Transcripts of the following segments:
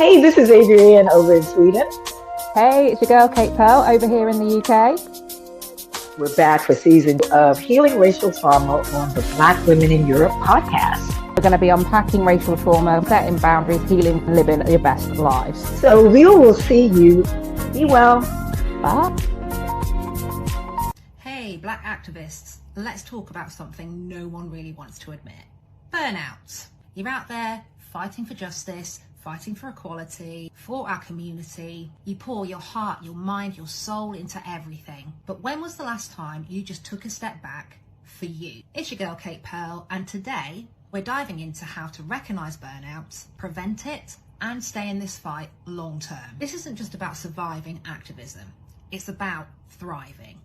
Hey, this is Adrienne over in Sweden. Hey, it's your girl Kate Pearl over here in the UK. We're back for season of Healing Racial Trauma on the Black Women in Europe podcast. We're going to be unpacking racial trauma, setting boundaries, healing, and living your best lives. So we will see you. Be well. Bye. Hey, Black activists, let's talk about something no one really wants to admit. Burnout. You're out there fighting for justice, fighting for equality, for our community. You pour your heart, your mind, your soul into everything. But when was the last time you just took a step back for you? It's your girl Kate Pearl, and today we're diving into how to recognise burnout, prevent it, and stay in this fight long term. This isn't just about surviving activism. It's about thriving,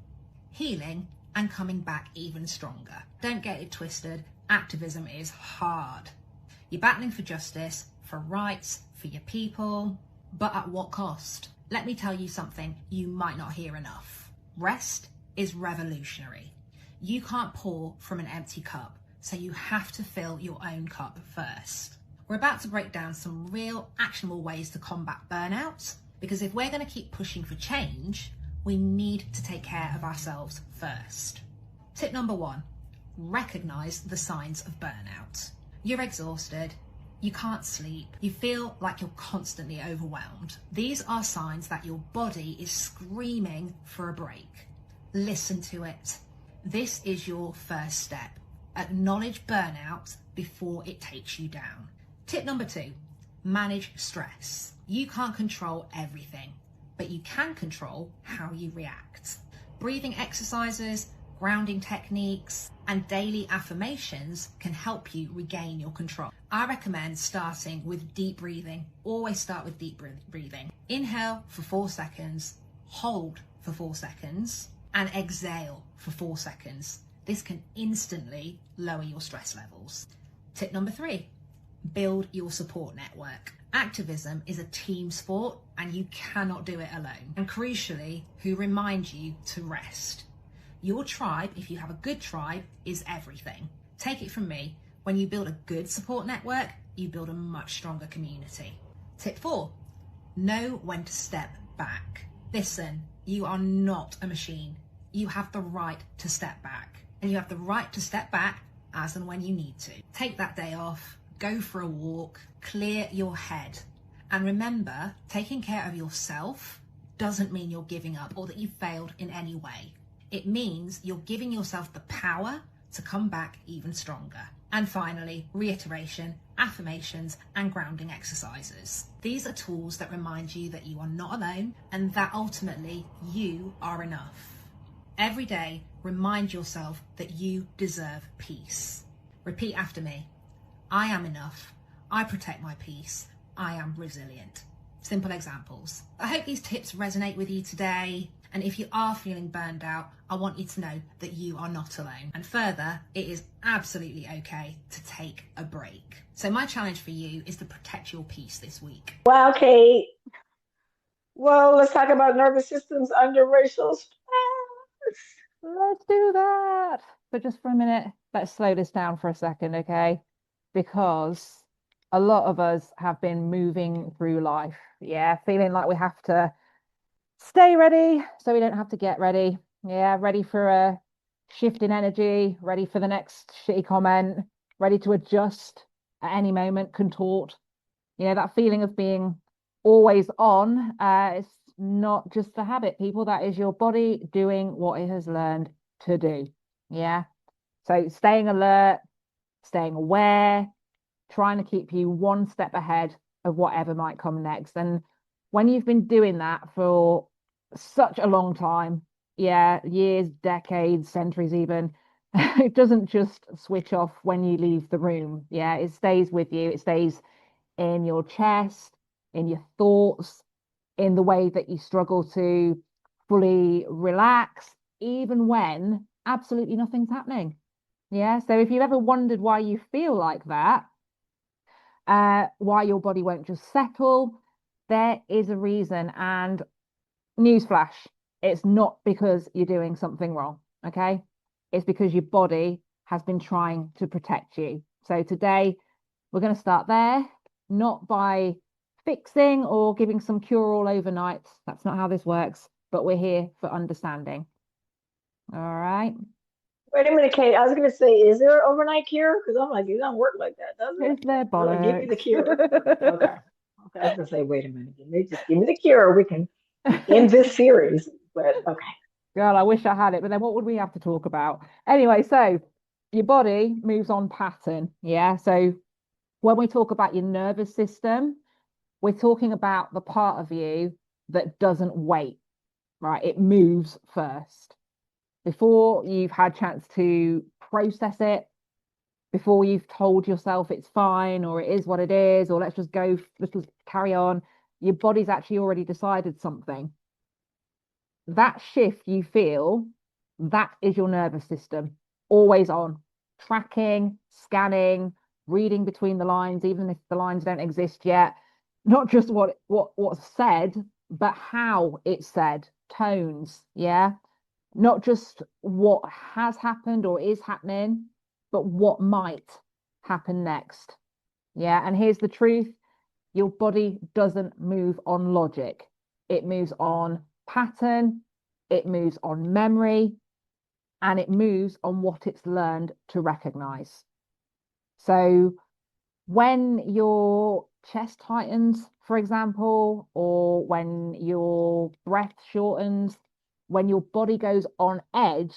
healing, and coming back even stronger. Don't get it twisted. Activism is hard. You're battling for justice, for rights, for your people, but at what cost? Let me tell you something you might not hear enough. Rest is revolutionary. You can't pour from an empty cup, so you have to fill your own cup first. We're about to break down some real actionable ways to combat burnout, because if we're going to keep pushing for change, we need to take care of ourselves first. Tip number 1, recognize the signs of burnout. You're exhausted, you can't sleep, you feel like you're constantly overwhelmed. These are signs that your body is screaming for a break. Listen to it. This is your first step. Acknowledge burnout before it takes you down. Tip number 2, manage stress. You can't control everything, but you can control how you react. Breathing exercises, grounding techniques, and daily affirmations can help you regain your control. I recommend starting with deep breathing. Always start with deep breathing. Inhale for 4 seconds, hold for 4 seconds, and exhale for 4 seconds. This can instantly lower your stress levels. Tip number 3, build your support network. Activism is a team sport and you cannot do it alone. And crucially, who remind you to rest. Your tribe, if you have a good tribe, is everything. Take it from me, when you build a good support network, you build a much stronger community. Tip 4, know when to step back. Listen, you are not a machine. You have the right to step back. And you have the right to step back as and when you need to. Take that day off, go for a walk, clear your head. And remember, taking care of yourself doesn't mean you're giving up or that you've failed in any way. It means you're giving yourself the power to come back even stronger. And finally, reiteration, affirmations, and grounding exercises. These are tools that remind you that you are not alone and that ultimately you are enough. Every day, remind yourself that you deserve peace. Repeat after me. I am enough. I protect my peace. I am resilient. Simple examples. I hope these tips resonate with you today. And if you are feeling burned out, I want you to know that you are not alone. And further, it is absolutely okay to take a break. So my challenge for you is to protect your peace this week. Wow, Kate. Well, let's talk about nervous systems under racial stress. Let's do that. But just for a minute, let's slow this down for a second, okay? Because a lot of us have been moving through life, feeling like we have to stay ready so we don't have to get ready. Ready for a shift in energy, ready for the next shitty comment, ready to adjust at any moment, contort. That feeling of being always on, it's not just a habit, people. That is your body doing what it has learned to do. So staying alert, staying aware, trying to keep you one step ahead of whatever might come next. And when you've been doing that for such a long time, years, decades, centuries even, it doesn't just switch off when you leave the room. It stays with you. It stays in your chest, in your thoughts, in the way that you struggle to fully relax, even when absolutely nothing's happening. So if you've ever wondered why you feel like that, why your body won't just settle, there is a reason. And newsflash, it's not because you're doing something wrong, okay? It's because your body has been trying to protect you. So today we're going to start there, not by fixing or giving some cure all overnight. That's not how this works, but we're here for understanding. All right. Wait a minute, Kate. I was going to say, is there an overnight cure? Because I'm like, it doesn't work like that, does it? Is there Really, give me the bollocks? cure. Okay. Okay. I was going to say, wait a minute. Just give me the cure. We can end this series. But okay. Girl, I wish I had it, but then what would we have to talk about? Anyway, so your body moves on pattern. Yeah. So when we talk about your nervous system, we're talking about the part of you that doesn't wait, right? It moves first. Before you've had chance to process it, before you've told yourself it's fine or it is what it is, or let's just carry on, your body's actually already decided something. That shift you feel, that is your nervous system, always on, tracking, scanning, reading between the lines, even if the lines don't exist yet. Not just what's said, but how it's said, tones, yeah. Not just what has happened or is happening, but what might happen next. Yeah. And here's the truth: your body doesn't move on logic, it moves on pattern, it moves on memory, and it moves on what it's learned to recognize. So when your chest tightens, for example, or when your breath shortens, when your body goes on edge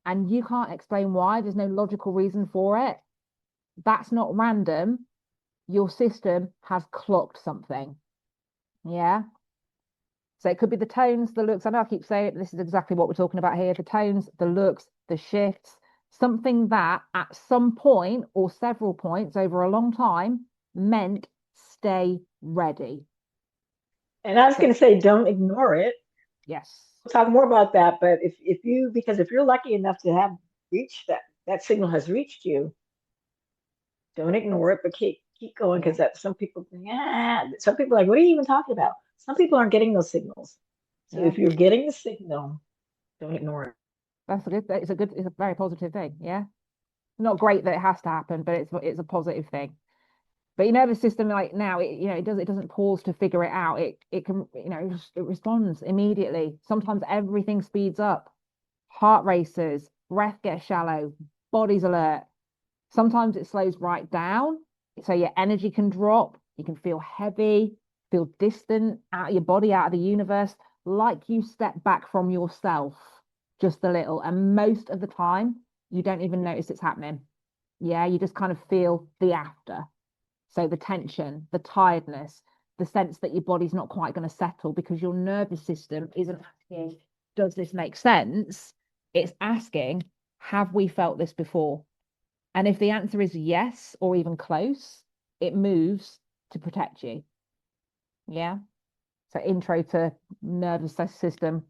and you can't explain why, there's no logical reason for it, that's not random. Your system has clocked something. Yeah. So it could be the tones, the looks. I know I keep saying it, but this is exactly what we're talking about here. The tones, the looks, the shifts, something that at some point or several points over a long time meant stay ready. And I was going to say, don't ignore it. Yes. We'll talk more about that. But because if you're lucky enough to have reached that signal has reached you, don't ignore it, but keep going, because some people think, some people are like, what are you even talking about? Some people aren't getting those signals. So if you're getting the signal, don't ignore it. That's a good, it's a very positive thing. Yeah. Not great that it has to happen, but it's a positive thing. But your nervous system, like now, it doesn't pause to figure it out. It can, it responds immediately. Sometimes everything speeds up. Heart races, breath gets shallow, body's alert. Sometimes it slows right down, so your energy can drop. You can feel heavy, feel distant out of your body, out of the universe, like you step back from yourself just a little. And most of the time, you don't even notice it's happening. Yeah, you just kind of feel the after. So the tension, the tiredness, the sense that your body's not quite going to settle because your nervous system isn't asking, does this make sense? It's asking, have we felt this before? And if the answer is yes, or even close, it moves to protect you. Yeah. So intro to nervous system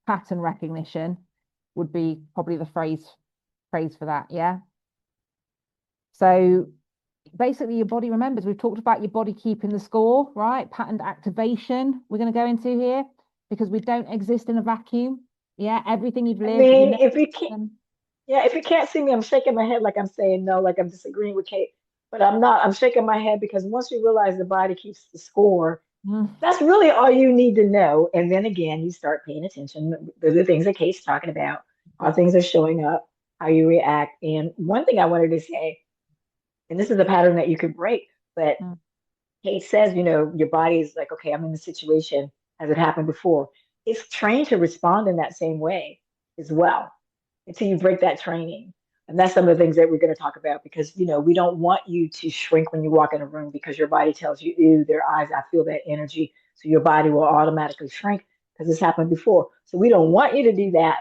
pattern recognition would be probably the phrase for that. Yeah. So basically your body remembers. We've talked about your body keeping the score, right? Patterned activation we're going to go into here, because we don't exist in a vacuum. Yeah. Everything you've lived. If you can't, if you can't see me, I'm shaking my head like I'm saying no, like I'm disagreeing with Kate. But I'm not. I'm shaking my head because once you realize the body keeps the score, that's really all you need to know. And then again, you start paying attention. Those are the things that Kate's talking about. How things are showing up, how you react. And one thing I wanted to say, and this is a pattern that you can break, but Kate says, your body is like, okay, I'm in the situation. Has it happened before? It's trained to respond in that same way as well until you break that training. And that's some of the things that we're going to talk about, because, we don't want you to shrink when you walk in a room because your body tells you, ew, their eyes, I feel that energy. So your body will automatically shrink because it's happened before. So we don't want you to do that.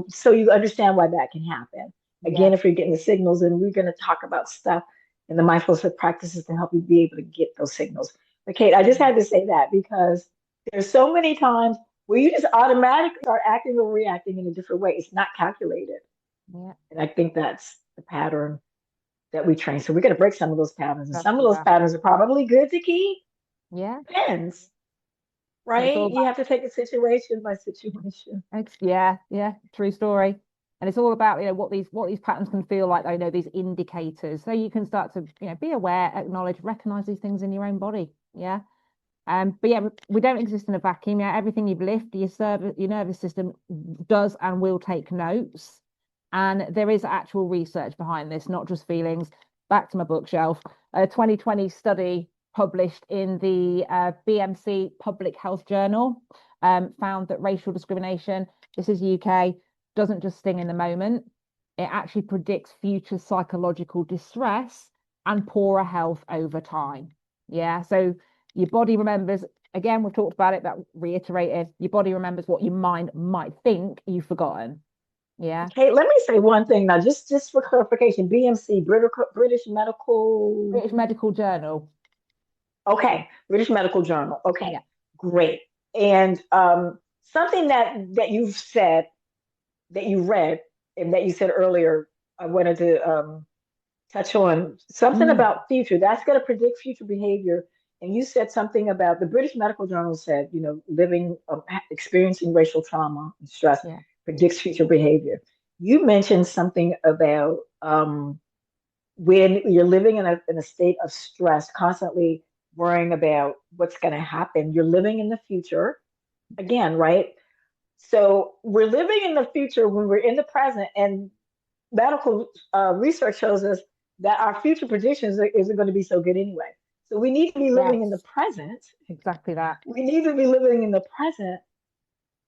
So you understand why that can happen. Again, if you're getting the signals, and we're going to talk about stuff in the mindfulness practices to help you be able to get those signals. But Kate, I just had to say that because there's so many times where you just automatically start acting or reacting in a different way. It's not calculated. Yeah. And I think that's the pattern that we train. So we're going to break some of those patterns. And some of those patterns are probably good to keep. Yeah. Depends. Right? You have to take it situation by situation. Yeah. True story. And it's all about, what these patterns can feel like, these indicators. So you can start to, be aware, acknowledge, recognize these things in your own body. Yeah. But yeah, we don't exist in a vacuum. Yeah, everything you've lifted, your nervous system does and will take notes. And there is actual research behind this, not just feelings. Back to my bookshelf. A 2020 study published in the BMC Public Health Journal found that racial discrimination, this is UK, doesn't just sting in the moment. It actually predicts future psychological distress and poorer health over time. Yeah, so your body remembers, again, we've talked about it, but reiterated, your body remembers what your mind might think you've forgotten. Yeah. Okay, let me say one thing now, just for clarification. BMC, British Medical. British Medical Journal. Okay, British Medical Journal. Okay, Yeah. great. And something that you've said, that you read, and that you said earlier, I wanted to touch on something Mm, about future. That's going to predict future behavior. And you said something about the British Medical Journal said, living, experiencing racial trauma and stress yeah. predicts future behavior. You mentioned something about when you're living in a state of stress, constantly worrying about what's going to happen. You're living in the future again, right? So we're living in the future when we're in the present, and medical research shows us that our future predictions isn't going to be so good anyway. So we need to be living in the Yes, present. exactly that. We need to be living in the present.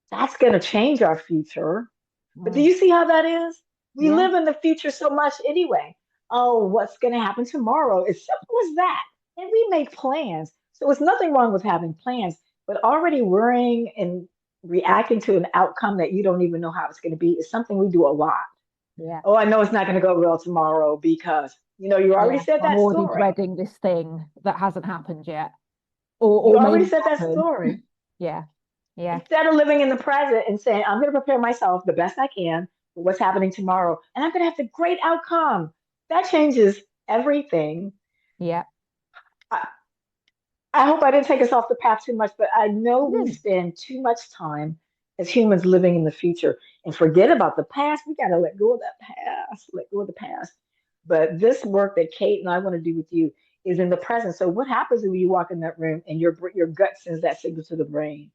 That's going to change our future. But do Mm, you see how that is? We yeah. live in the future so much anyway. Oh, what's going to happen tomorrow? It's simple as that. And we make plans. So it's nothing wrong with having plans, but already worrying and reacting to an outcome that you don't even know how it's going to be is something we do a lot. Yeah. Oh, I know it's not going to go well tomorrow because, you already Yeah. said I'm that already story. dreading this thing that hasn't happened yet. Or You or already maybe said that happen. story. Yeah. Yeah. Instead of living in the present and saying, I'm going to prepare myself the best I can for what's happening tomorrow, and I'm going to have the great outcome. That changes everything. Yeah. I, I hope I didn't take us off the path too much, but I know we Mm, spend too much time as humans living in the future and forget about the past. We got to let go of that past, let go of the past. But this work that Kate and I want to do with you is in the present. So what happens when you walk in that room and your gut sends that signal to the brain?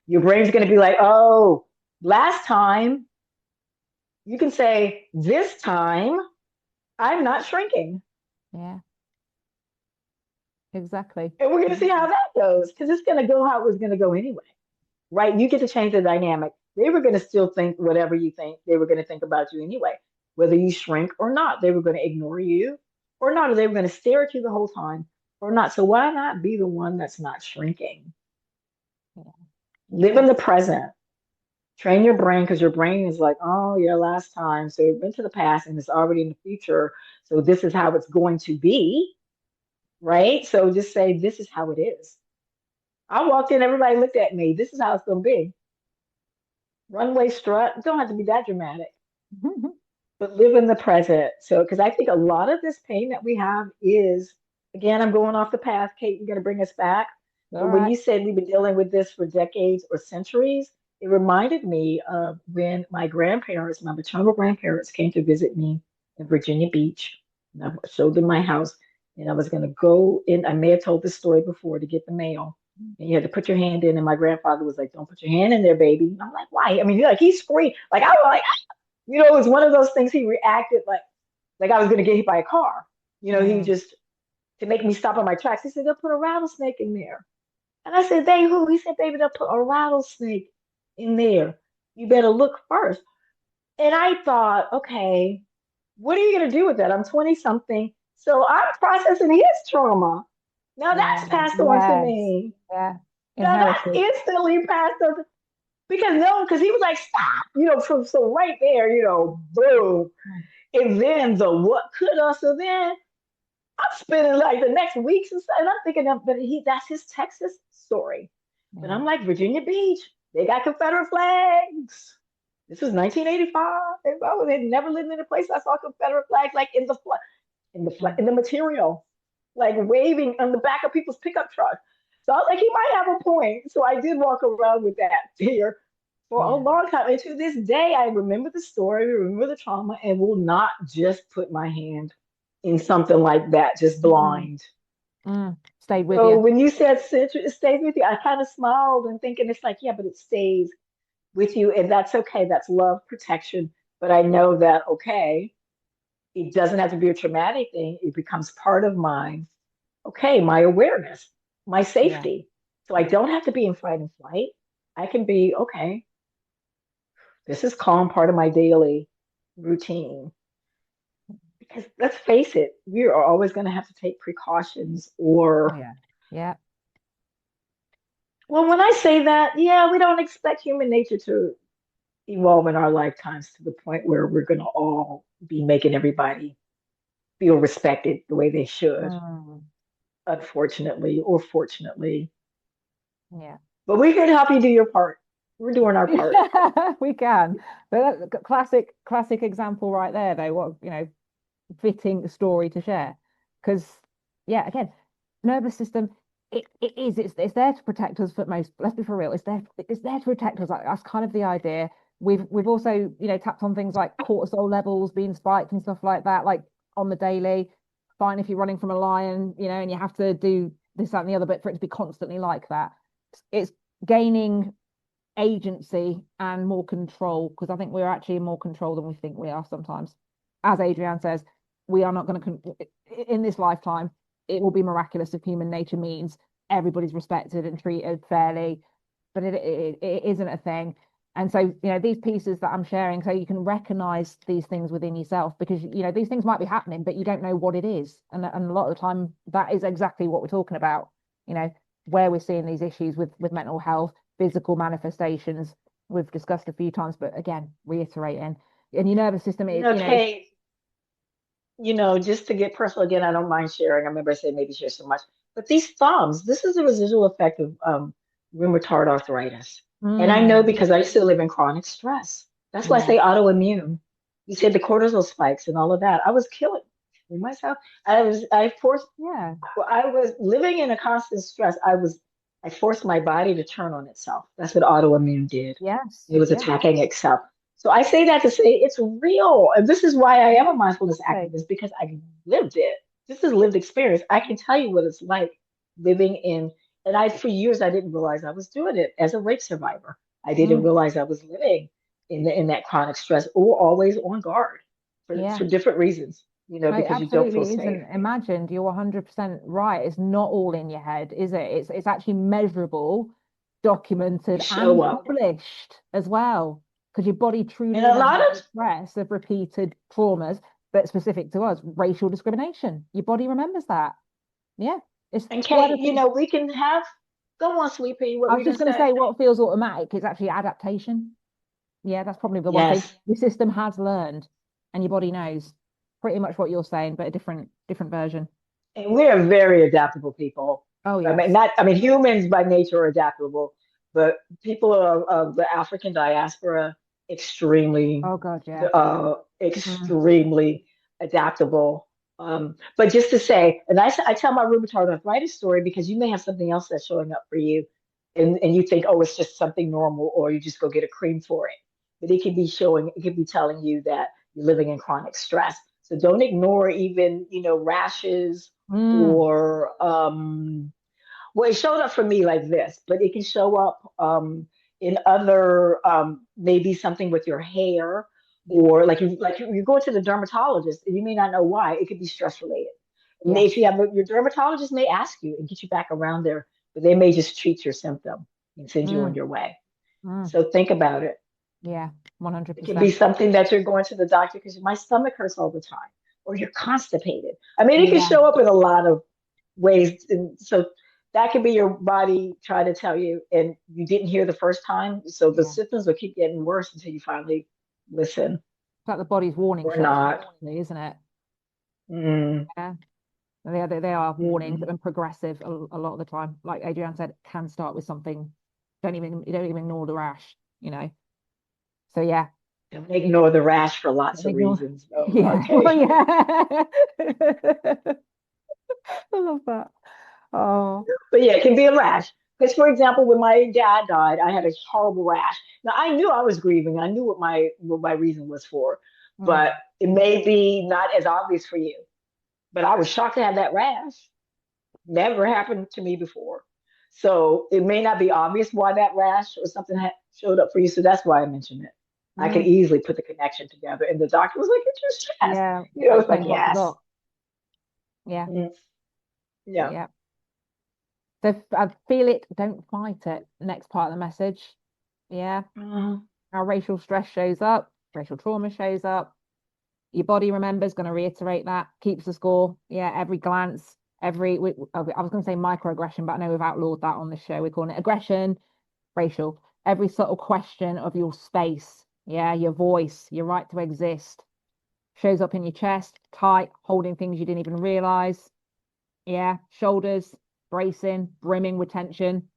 Your brain's going to be like, oh, last time, you can say, this time, I'm not shrinking. yeah. Exactly. And we're going to see how that goes because it's going to go how it was going to go anyway, right? You get to change the dynamic. They were going to still think whatever you think, they were going to think about you anyway, whether you shrink or not. They were going to ignore you or not, or they were going to stare at you the whole time or not. So why not be the one that's not shrinking? Yeah. Live in Yes. the present. Train your brain because your brain is like, oh, yeah, last time. So it went to the past and it's already in the future. So this is how it's going to be, right? So just say, this is how it is. I walked in, everybody looked at me. This is how it's going to be. Runway strut. It don't have to be that dramatic, but live in the present. So, because I think a lot of this pain that we have is, again, I'm going off the path. Kate, you're going to bring us back. All But when right. you said we've been dealing with this for decades or centuries, it reminded me of when my grandparents, my maternal grandparents, came to visit me in Virginia Beach. And I showed them my house, and I was going to go in. I may have told this story before to get the mail. And you had to put your hand in, and my grandfather was like, "Don't put your hand in there, baby." And I'm like, "Why?" I mean, like he screamed, like I was like, it was one of those things. He reacted like I was going to get hit by a car. He Mm, just to make me stop on my tracks. He said, "They'll put a rattlesnake in there." And I said, "They who?" He said, "Baby, they'll put a rattlesnake in there. You better look first." And I thought, okay, what are you going to do with that? I'm 20 something. So I'm processing his trauma. Now yeah. that's passed on to Yes. me. Yeah. Now that's Inherited. instantly passed on. Because no, because he was like, stop, from so right there, boom. Mm, And then the what could us. So then I'm spending like the next weeks and I'm thinking of, but that's his Texas story. But yeah. I'm like, Virginia Beach, they got Confederate flags. This was 1985. I had never lived in a place I saw Confederate flags like Mm, in the material, like waving on the back of people's pickup trucks. So I was like, he might have a point. So I did walk around with that fear for a yeah. long time. And to this day, I remember the story, remember the trauma, and will not just put my hand in something like that, just Mm, blind. Stayed with So you. when you said citrus, it stays with you, I kind of smiled and thinking it's like, yeah, but it stays with you, and that's okay. That's love, protection. But I know that okay, it doesn't have to be a traumatic thing. It becomes part of my awareness, my Yeah. safety. So I don't have to be in fight and flight. I can be okay. This is calm part of my daily routine. Because let's face it, we are always going to have to take precautions Oh, or, yeah. Yeah. well, when I say that, yeah, we don't expect human nature to evolve in our lifetimes to the point where we're going to all be making everybody feel respected the way they should, Mm, unfortunately or fortunately. yeah. But we can help you do your part. We're doing our part. We can. But classic example right there, though. What, fitting story to share. Because, yeah, again, nervous system, it's there to protect us for most, let's be for real, it's there to protect us. Like, that's kind of the idea. We've also, tapped on things like cortisol levels being spiked and stuff like that, like on the daily. Fine if you're running from a lion, and you have to do this, that, and the other, but for it to be constantly like that, it's gaining agency and more control, because I think we're actually in more control than we think we are sometimes. As Adrienne says, we are not going to, in this lifetime, it will be miraculous if human nature means everybody's respected and treated fairly, but it isn't a thing. And so, these pieces that I'm sharing, so you can recognize these things within yourself, because, these things might be happening, but you don't know what it is. And a lot of the time, that is exactly what we're talking about, you know, where we're seeing these issues with mental health, physical manifestations. We've discussed a few times, but again, reiterating, and your nervous system is, Kate, just to get personal again, I don't mind sharing. I remember I said maybe share so much, but these thumbs, this is a residual effect of rheumatoid arthritis. And I know mm, because I used to live in chronic stress. That's why I yeah, say autoimmune. You said the cortisol spikes and all of that. I was killing myself. I forced, yeah, I was living in a constant stress. I forced my body to turn on itself. That's what autoimmune did. yes, It was yeah, attacking itself. So I say that to say it's real. And this is why I am a mindfulness okay. activist because I lived it. This is lived experience. I can tell you what it's like living in, and for years, I didn't realize I was doing it as a rape survivor. I didn't Mm, realize I was living in that chronic stress or always on guard yeah. for different reasons, No, it because you don't feel absolutely safe. isn't imagined. You're 100% right. It's not all in your head, is it? It's actually measurable, You documented, show and up. published as well. Because your body truly And a lot remembers of the stress of repeated traumas, but specific to us, racial discrimination. Your body remembers that. Yeah. It's and why Kate, the thing. we can have go on, Sweet Pea, what I were was you just gonna going to say? say what feels automatic is actually adaptation. Yeah, that's probably the one thing Yes. your system has learned, and your body knows pretty much what you're saying, but a different version. And we are very adaptable people. Oh I mean, yes. not, I mean, humans by nature are adaptable, but people of the African diaspora, extremely, Oh God, yeah. Mm, extremely adaptable. But just to say, and I tell my rheumatoid arthritis story because you may have something else that's showing up for you, and you think, oh, it's just something normal, or you just go get a cream for it. But it could be telling you that you're living in chronic stress. So don't ignore even, rashes mm, or well, it showed up for me like this, but it can show up in other maybe something with your hair yeah. or you go to the dermatologist and you may not know why. It could be stress related. And if you Yes. have your dermatologist may ask you and get you back around there, but they may just treat your symptom and send you on Mm, your way. mm, So think about it. yeah. It could be 100%. something that you're going to the doctor because my stomach hurts all the time, or you're constipated. I mean, it can Yeah. show up in a lot of ways. And so that could be your body trying to tell you, and you didn't hear the first time. So the Yeah. It's symptoms will keep getting worse until you finally listen like the body's warning or shots, not. isn't it? Mm, Yeah. They are warnings mm. and progressive a lot of the time. Like Adrienne said, can start with something. You don't even ignore the rash, you know. So yeah, Don't ignore the rash for lots don't of ignore. reasons, though. Yeah. Well, Okay. yeah. I love that. Oh. But yeah, it can be a rash. Because, for example, when my dad died, I had a horrible rash. Now I knew I was grieving. I knew what my reason was for, but Mm. it may be not as obvious for you. But I was shocked to have that rash. Never happened to me before. So it may not be obvious why that rash or something showed up for you. So that's why I mentioned it. I could Mm, easily put the connection together. And the doctor was like, it's your stress. yeah, It's like, explain what you yes. got. Yeah, Mm, yeah. yeah. So I feel it, don't fight it. Next part of the message. Yeah. Mhm. How racial stress shows up, racial trauma shows up. Your body remembers, going to reiterate that, keeps the score. Yeah, every glance, I was going to say microaggression, but I know we've outlawed that on the show. We're calling it aggression, racial. Every subtle question of your space, yeah, your voice, your right to exist, shows up in your chest, tight, holding things you didn't even realize. Yeah, shoulders, bracing, brimming with tension,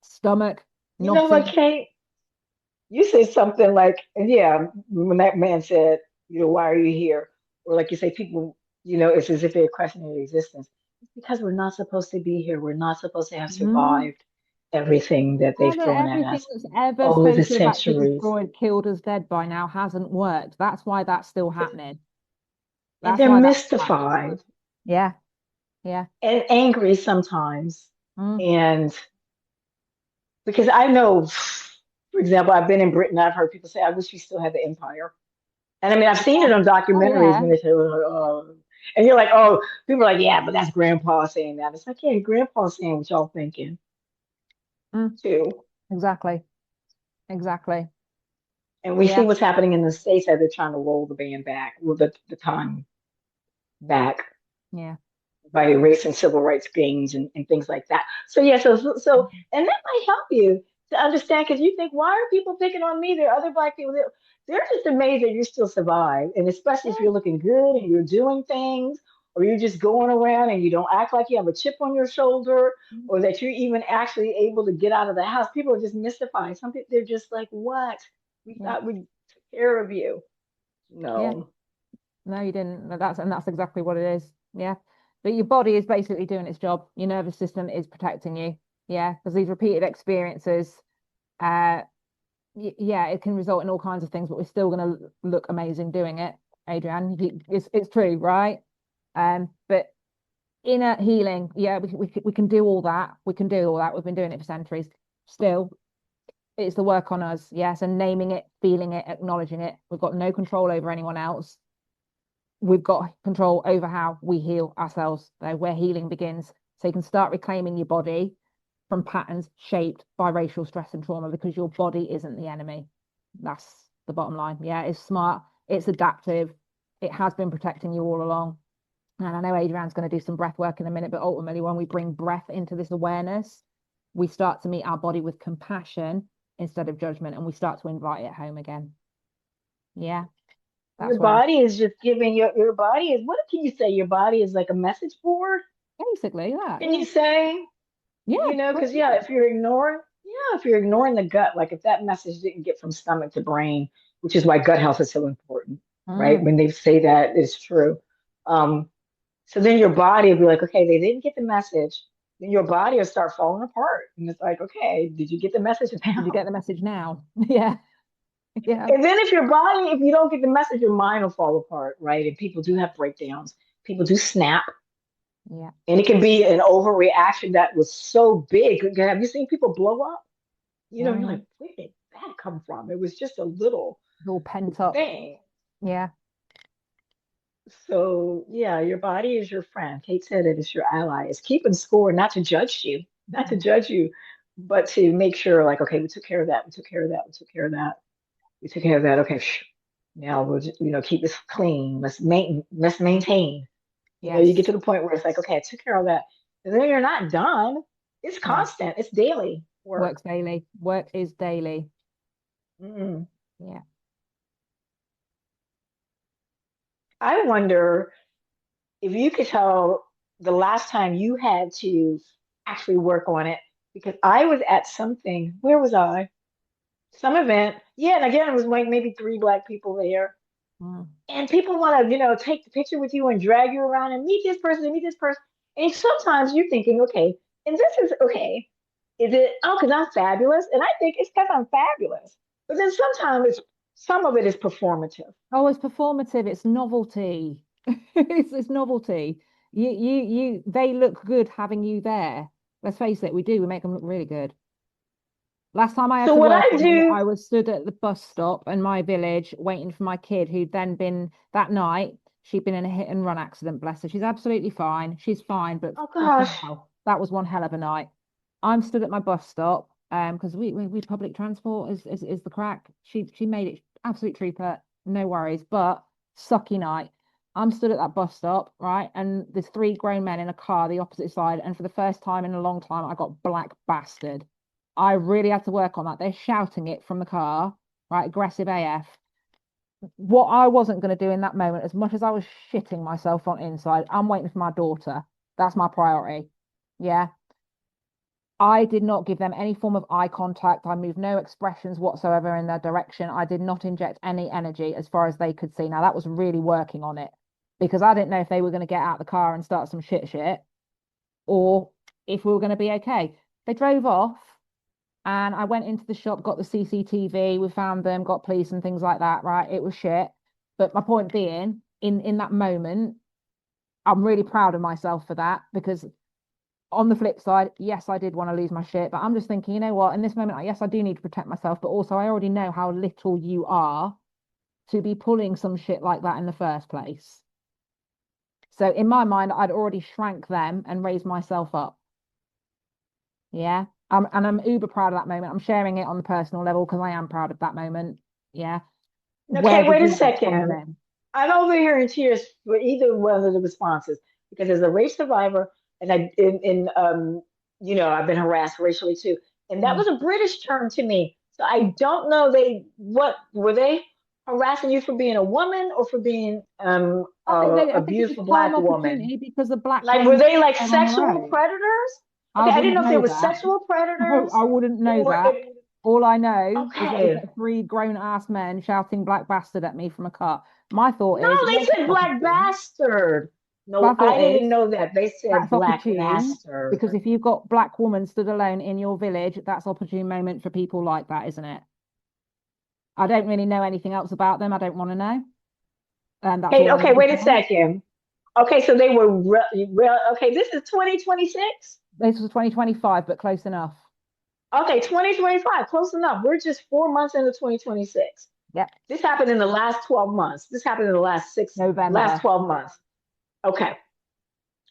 stomach, You know what, knotting. Kate? You said something like, yeah, when that man said, why are you here? Or like you say, people, it's as if they're questioning their existence. It's because we're not supposed to be here. We're not supposed to have Mm. survived everything that they've thrown at Everything us that's ever over the spoken about being centuries. destroyed, killed us dead by now hasn't worked. That's why that's still happening. And That's they're why that's still happening. mystified Yeah, yeah. and angry sometimes. Mm. And because I know, for example, I've been in Britain, I've heard people say, I wish we still had the empire. And I mean, I've seen it on Oh documentaries yeah. when they say, oh, and you're like, oh, people are like, yeah, but that's grandpa saying that. It's like, yeah, grandpa's saying what y'all thinking Mm. too. Exactly. Exactly. And we see Yeah. what's happening in the States as they're trying to roll the band back, well, the time back Yeah. by erasing civil rights gains and things like that. So yeah, and that might help you to understand because you think, why are people picking on me? There are other black people. They're just amazed that you still survive, and especially if Yeah. you're looking good and you're doing things, or you're just going around and you don't act like you have a chip on your shoulder, Mm. or that you're even actually able to get out of the house. People are just mystified. Some people they're just like, what? We Yeah. thought we took care of you. Yeah. No. No, you didn't. That's exactly what it is. Yeah. But your body is basically doing its job. Your nervous system is protecting you. Yeah. Because these repeated experiences, uh, yeah, it can result in all kinds of things, but we're still going to look amazing doing it, Adrian. It's true, right? But inner healing, yeah, we can do all that. We can do all that. We've been doing it for centuries. Still, it's the work on us, yes, and naming it, feeling it, acknowledging it. We've got no control over anyone else. We've got control over how we heal ourselves, though, where healing begins. So you can start reclaiming your body from patterns shaped by racial stress and trauma because your body isn't the enemy. That's the bottom line. Yeah, it's smart, it's adaptive, it has been protecting you all along. And I know Adrian's going to do some breath work in a minute, but ultimately, when we bring breath into this awareness, we start to meet our body with compassion instead of judgment, and we start to invite it home again. Yeah, Your that's where I'm body is just giving your body is what can you say? Your body is like a message board. basically that. Can Yeah, you say? yeah, Because yeah, if you're ignoring the gut, like if that message didn't get from stomach to brain, which is why gut health is so important, right? mm, When they say that, it's true. Um, so then your body will be like, okay, they didn't get the message. Then your body will start falling apart, and it's like, okay, did you get the message did you now? get the message now? Yeah, yeah, And then if you don't get the message, your mind will fall apart, right? And people do have breakdowns. People do snap. yeah. And it can be an overreaction that was so big. Have you seen people blow up? You're Mm, like, where did that come from? It was just a little it's all pent up. thing. Yeah, So, yeah, your body is your friend. Kate said it is your ally. It's keeping score, not to judge you, not to mm, judge you, but to make sure, like, okay, we took care of that. We took care of that. We took care of that. We took care of that. Okay, now we'll just, keep this clean. Let's maintain. You get yes, to the point where it's like, okay, I took care of that. And then you're not done. It's no. constant. It's daily work. Works daily. Work is daily. Mm. Yeah. I wonder if you could tell the last time you had to actually work on it, because I was at something. Where was I? Some event. Yeah, and again, it was like maybe three black people there. Mm. And people want to, take the picture with you and drag you around and meet this person and meet this person. And sometimes you're thinking, okay, and this is okay. Is it, oh, because I'm fabulous? And I think it's because I'm fabulous. But then sometimes some of it is performative. Oh, it's performative. It's novelty. It's novelty. They look good having you there. Let's face it, we do. We make them look really good. Last time I had So to what work I on it, do, I was stood at the bus stop in my village waiting for my kid, who'd then been that night. She'd been in a hit and run accident, bless her. She's absolutely fine. She's fine, but oh fucking gosh, hell, that was one hell of a night. I'm stood at my bus stop, because we public transport is the crack. She made it absolute trooper, no worries, but sucky night. I'm stood at that bus stop, right? And there's three grown men in a car the opposite side, and for the first time in a long time, I got black bastard. I really had to work on that. They're shouting it from the car, right? Aggressive AF. What I wasn't going to do in that moment, as much as I was shitting myself on inside, I'm waiting for my daughter. That's my priority. Yeah. I did not give them any form of eye contact. I moved no expressions whatsoever in their direction. I did not inject any energy as far as they could see. Now, that was really working on it because I didn't know if they were going to get out of the car and start some shit or if we were going to be okay. They drove off. And I went into the shop, got the CCTV, we found them, got police and things like that, right? It was shit. But my point being, in that moment, I'm really proud of myself for that because on the flip side, yes, I did want to lose my shit, but I'm just thinking, you know what, in this moment, yes, I do need to protect myself, but also I already know how little you are to be pulling some shit like that in the first place. So in my mind, I'd already shrank them and raised myself up. Yeah. And I'm uber proud of that moment. I'm sharing it on the personal level because I am proud of that moment. Yeah. Where okay, did wait a you get from second. then? I'm over here in tears for either one of the responses because as a race survivor, and I've been harassed racially too, and that Mm. was a British term to me. So I don't know what were they harassing you for being a woman or for being I a think it was beautiful prime black woman? opportunity because the black Like were women they like stayed on their sexual own. predators? I Okay, I didn't wouldn't know if they know were that. sexual No, I predators wouldn't know or that. if All I know is that we okay. got three grown ass men shouting black bastard at me from a car. My thought No, is, they well, said that's black opportune. bastard. My No, I thought didn't is, know that. They said that's black opportune bastard. because if you've got black women stood alone in your village, that's opportune moment for people like that, isn't it? I don't really know anything else about them. I don't want to know. And that's Hey, all I okay, want wait to a know. second. Okay, so they were okay, this is 2026. This was 2025, but close enough. Okay, 2025, close enough. We're just 4 months into 2026. Yep. This happened in the last 12 months. This happened in the last November. 12 months. Okay,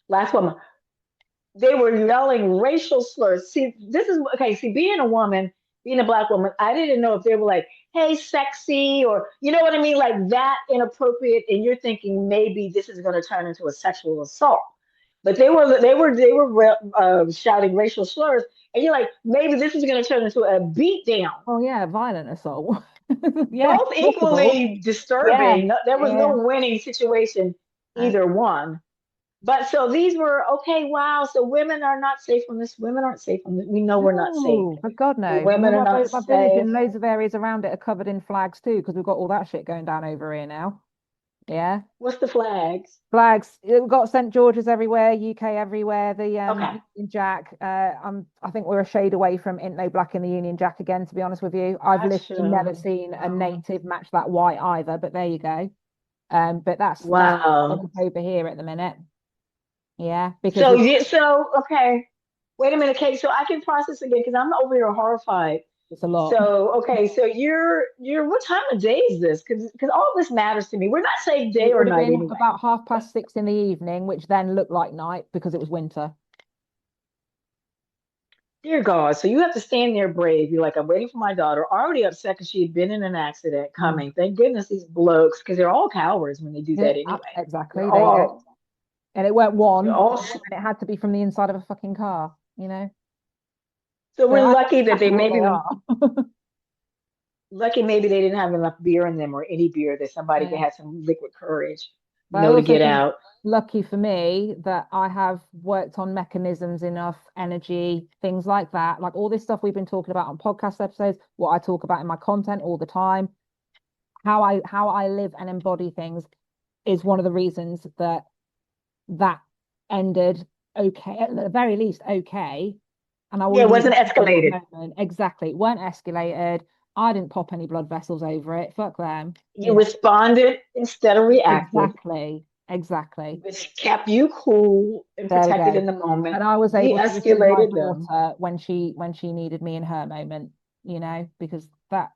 last 12 months. They were yelling racial slurs. See, this is okay. See, being a woman, being a black woman, I didn't know if they were like, "Hey, sexy," or you know what I mean, like that inappropriate. And you're thinking maybe this is going to turn into a sexual assault. But they were shouting racial slurs, and you're like, maybe this is going to turn into a beat down. Oh yeah, violent assault. Yeah, Both possible. equally Yeah, disturbing. There was yeah. no winning situation, either one. But so these were okay. Wow. So women are not safe from this. Women aren't safe from this. We know we're not safe. No, for God The no. women are not My village safe. and loads of areas around it are covered in flags too, because we've got all that shit going down over here now. Yeah. What's the flags? Flags. We've got St. George's everywhere, UK everywhere. The Okay. Union Jack. I think we're a shade away from ain't no black in the Union Jack again, to be honest with you. I've literally Gotcha. never seen a native match that white either, but there you go. But that's Wow. over here at the minute. Yeah, because So we've yeah. So okay. Wait a minute, Kate. So I can process again because I'm over here horrified. it's a lot. So okay. So you're what time of day is this? Because all this matters to me. We're not safe day It or would have night been anyway. about 6:30 in the evening, which then looked like night because it was winter. Dear God, so you have to stand there brave. You're like, I'm waiting for my daughter, already upset because she had been in an accident Mm. coming. Thank goodness these blokes, because they're all cowards when they do Yeah, that anyway. They're exactly. There you go. all, And it weren't they're one, all. and it had to be from the inside of a fucking car, you know? So So we're I know lucky that they exactly what maybe they are. lucky maybe they didn't have enough beer in them or any beer that somebody could Yeah. have some liquid courage, But I to also get think out. lucky for me that I have worked on mechanisms enough, energy, things like that. Like all this stuff we've been talking about on podcast episodes, what I talk about in my content all the time, how I live and embody things is one of the reasons that ended okay, at the very least okay. And I Yeah, it wasn't wasn't even thinking in that escalated. moment. Exactly. It weren't escalated. I didn't pop any blood vessels over it. Fuck them. You responded instead of reacted. Exactly. exactly. Which kept you cool and There we protected go. in the moment, And I was able to listen to my de-escalated them. daughter when she needed me in her moment, because that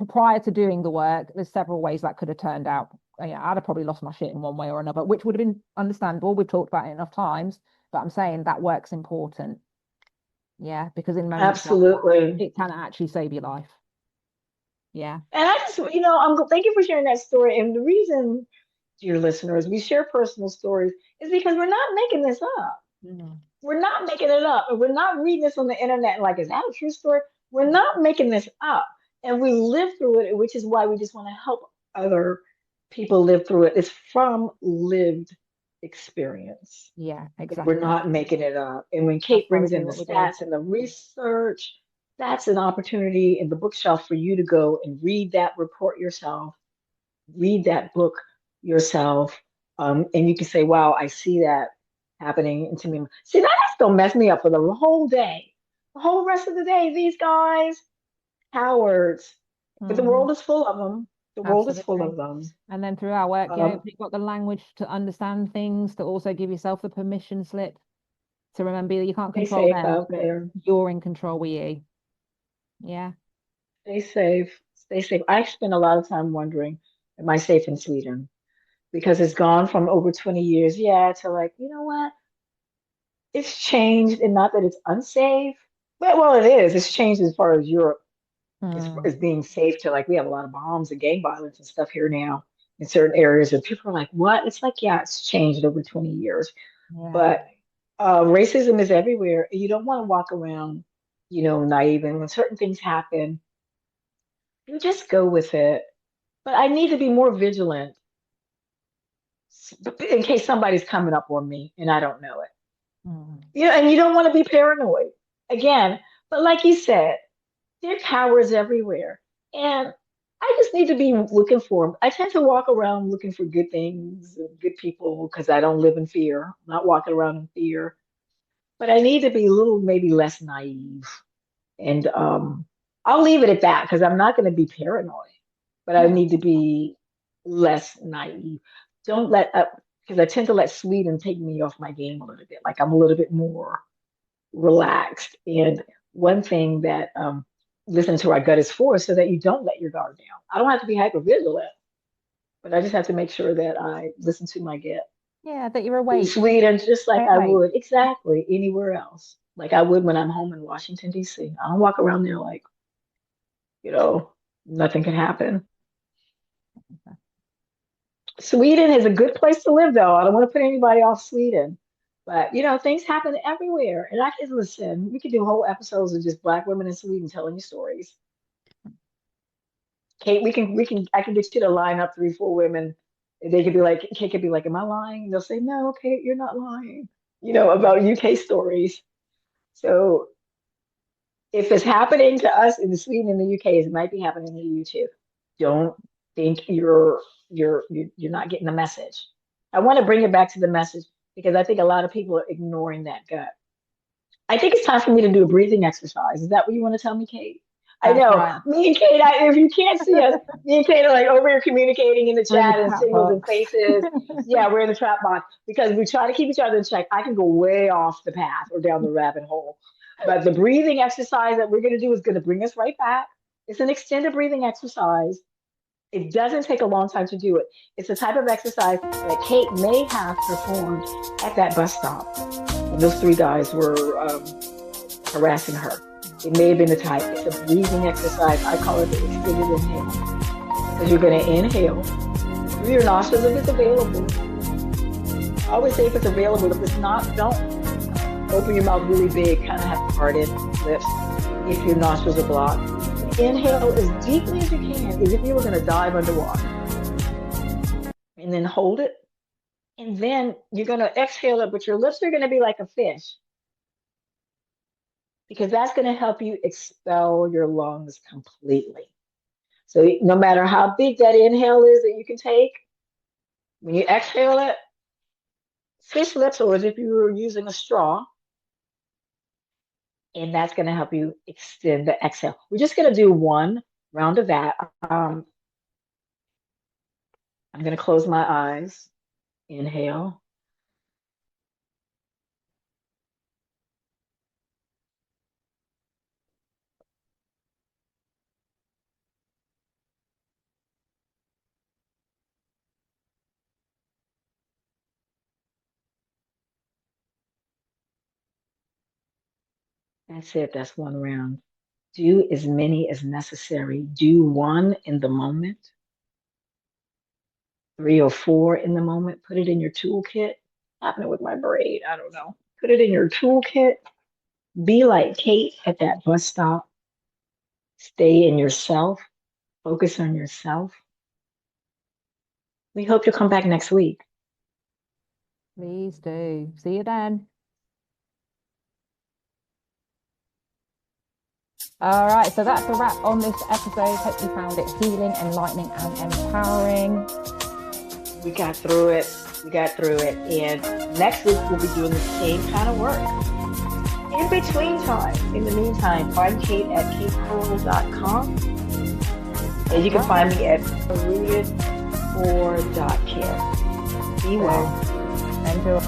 prior to doing the work, there's several ways that could have turned out. Yeah, I'd have probably lost my shit in one way or another, which would have been understandable. We've talked about it enough times, but I'm saying that work's important. Yeah, because in moments like that, Absolutely. it can actually save your life. Yeah. And I just, thank you for sharing that story. And the reason, dear listeners, we share personal stories is because we're not making this up. Mm. We're not making it up. And we're not reading this on the internet like, is that a true story? We're not making this up. And we live through it, which is why we just want to help other people live through it. It's from lived experience. Yeah, We're exactly. not making it up. And when That's Kate why we brings do in the what we do. stats and the research, that's an opportunity in the bookshelf for you to go and read that report yourself, read that book yourself. And you can say, wow, I see that happening to me. See, that has to mess me up for the whole day. The whole rest of the day, these guys, cowards. But the Hmm. world is full of them. The world is full Absolutely. of them. And then through our work, Um, you've got the language to understand things, to also give yourself the permission slip to remember that you can't Stay control safe them, out but there. you're in control with you. Yeah. Stay safe. Stay safe. I spend a lot of time wondering, am I safe in Sweden? Because it's gone from over 20 years, yeah, to like, you know what? It's changed, and not that it's unsafe, but well, it is. It's changed as far as Europe Mm. is being safe to like we have a lot of bombs and gang violence and stuff here now in certain areas, and people are like, "What?" It's like, yeah, it's changed over 20 years, Yeah. but racism is everywhere. You don't want to walk around, naive, and when certain things happen, you just go with it. But I need to be more vigilant in case somebody's coming up on me and I don't know it. Mm. And you don't want to be paranoid again. But like you said, there are cowards everywhere. And I just need to be looking for them. I tend to walk around looking for good things, good people, because I don't live in fear. I'm not walking around in fear. But I need to be a little maybe less naive. And I'll leave it at that because I'm not going to be paranoid. But I Yeah. need to be less naive. Don't let up, because I tend to let Sweden take me off my game a little bit. Like I'm a little bit more relaxed. And one thing that listening to our gut is for is so that you don't let your guard down. I don't have to be hyper vigilant, but I just have to make sure that I listen to my gut. Yeah, that you're In awake. Sweden, just like Stay I awake. would exactly anywhere else, like I would when I'm home in Washington, D.C. I don't walk around there like, you know, nothing can happen. Sweden is a good place to live, though. I don't want to put anybody off Sweden. But things happen everywhere. And I can listen. We could do whole episodes of just Black women in Sweden telling you stories. Kate, we can I can get you to line up 3, 4 women. They could be like, Kate could be like, "Am I lying?" They'll say, "No, Kate, you're not lying." About UK stories. So if it's happening to us in Sweden and the UK, it might be happening to you too. Don't think you're not getting the message. I want to bring it back to the message because I think a lot of people are ignoring that gut. I think it's time for me to do a breathing exercise. Is that what you want to tell me, Kate? I That's know. right. Me and Kate, if you can't see us, me and Kate are like over here communicating in the We're in the chat and chat signals and box. faces. Yeah, we're in the trap box because we try to keep each other in check. I can go way off the path or down the rabbit hole. But the breathing exercise that we're going to do is going to bring us right back. It's an extended breathing exercise. It doesn't take a long time to do it. It's the type of exercise that Kate may have performed at that bus stop when those 3 guys were harassing her. It may have been the type. It's a breathing exercise. I call it the extended inhale. Because you're going to inhale through your nostrils if it's available. I always say if it's available. If it's not, don't open your mouth really big, kind of have parted lips if your nostrils are blocked. Inhale as deeply as you can, as if you were going to dive underwater. And then hold it. And then you're going to exhale it, but your lips are going to be like a fish because that's going to help you expel your lungs completely. So no matter how big that inhale is that you can take, when you exhale it, fish lips or as if you were using a straw, and that's going to help you extend the exhale. We're just going to do one round of that. I'm going to close my eyes. Inhale. That's it. That's one round. Do as many as necessary. Do one in the moment, 3 or 4 in the moment. Put it in your toolkit. Happening with my braid. I don't know. Put it in your toolkit. Be like Kate at that bus stop. Stay in yourself. Focus on yourself. We hope you'll come back next week. Please do. See you then. All right, so that's a wrap on this episode. Hope you found it healing, enlightening, and empowering. We got through it. And next week, we'll be doing the same kind of work. In between time, in the meantime, find Kate at katepearl.com. And you can find me at rooted4.care. Be well. Enjoy.